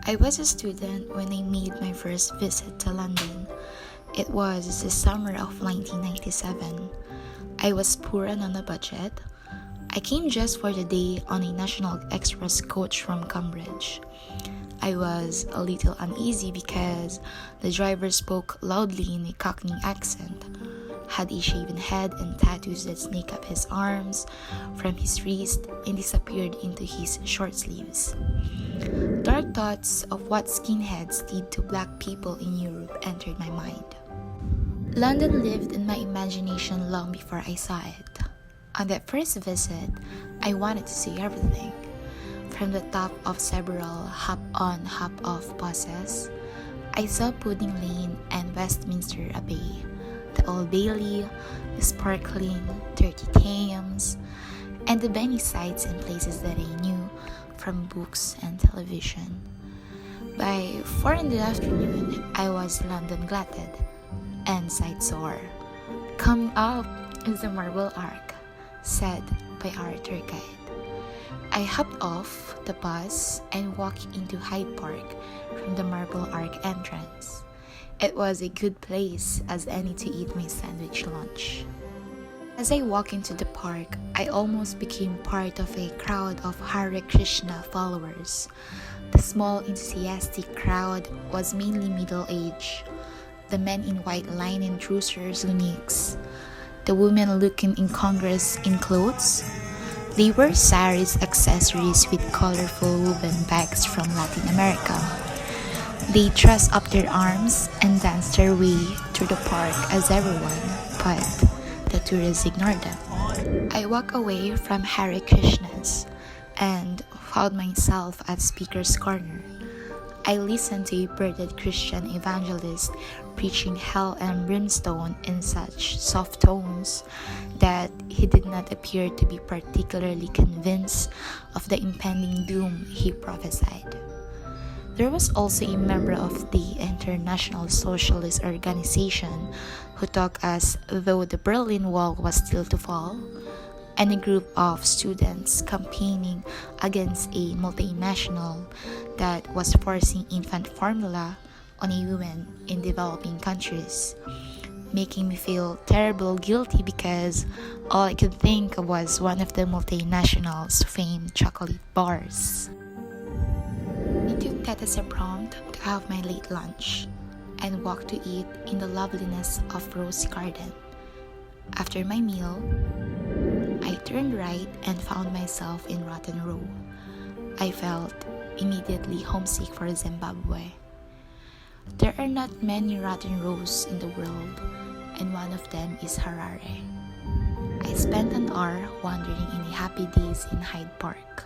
I was a student when I made my first visit to London. It was the summer of 1997. I was poor and on a budget. I came just for the day on a National Express coach from Cambridge. I was a little uneasy because the driver spoke loudly in a Cockney accent, had a shaven head and tattoos that snake up his arms from his wrist and disappeared into his short sleeves. Dark thoughts of what skinheads did to black people in Europe entered my mind. London lived in my imagination long before I saw it. On that first visit, I wanted to see everything. From the top of several hop-on, hop-off buses, I saw Pudding Lane and Westminster Abbey, the Old Bailey, the sparkling, dirty Thames, and the many sights and places that I knew from books and television. By 4 in the afternoon, I was London glutted and sight sore. Coming up is the Marble Arch, said by our tour guide. I hopped off the bus and walked into Hyde Park from the Marble Arch entrance. It was a good place as any to eat my sandwich lunch. As I walked into the park, I almost became part of a crowd of Hare Krishna followers. The small, enthusiastic crowd was mainly middle-aged. The men in white linen trousers, tunics. The women looking incongruous in clothes. They wore saris, accessories with colorful woven bags from Latin America. They thrust up their arms and danced their way through the park as everyone, but the tourists ignored them. I walked away from Hare Krishnas and found myself at Speaker's Corner. I listened to a bearded Christian evangelist preaching hell and brimstone in such soft tones that he did not appear to be particularly convinced of the impending doom he prophesied. There was also a member of the International Socialist Organization who talked as though the Berlin Wall was still to fall, and a group of students campaigning against a multinational that was forcing infant formula on a women in developing countries, making me feel terrible guilty because all I could think of was one of the multinational's famed chocolate bars. I took that as a prompt to have my late lunch and walked to eat in the loveliness of Rose Garden. After my meal, I turned right and found myself in Rotten Row. I felt immediately homesick for Zimbabwe. There are not many rotten rows in the world, and one of them is Harare. I spent an hour wandering in a Happy Days in Hyde Park.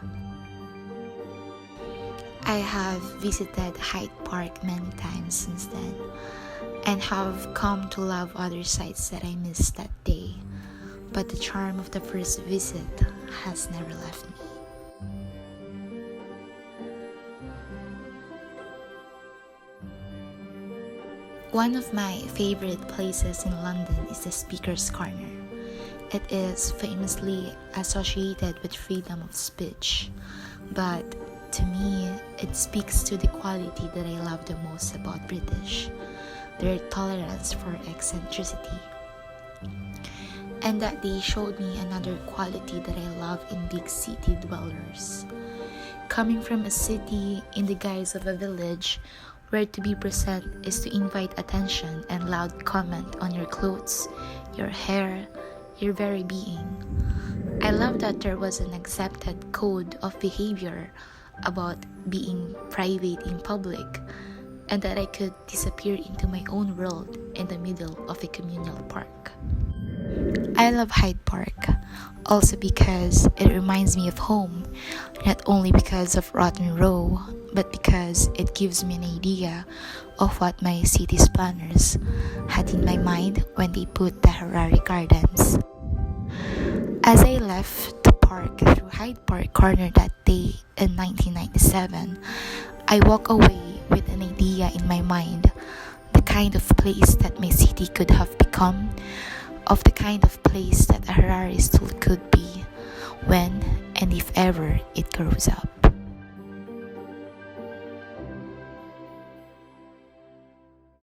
I have visited Hyde Park many times since then, and have come to love other sites that I missed that day, but the charm of the first visit has never left me. One of my favorite places in London is the Speaker's Corner. It is famously associated with freedom of speech, but to me, it speaks to the quality that I love the most about British, their tolerance for eccentricity. And that they showed me another quality that I love in big city dwellers. Coming from a city in the guise of a village, where to be present is to invite attention and loud comment on your clothes, your hair, your very being. I love that there was an accepted code of behavior about being private in public, and that I could disappear into my own world in the middle of a communal park. I love Hyde Park, also because it reminds me of home, not only because of Rotten Row, but because it gives me an idea of what my city's planners had in my mind when they put the Harare Gardens. As I left the park through Hyde Park Corner that day in 1997, I walked away with an idea in my mind, the kind of place that my city could have become, of the kind of place that a Harare still could be when and if ever it grows up.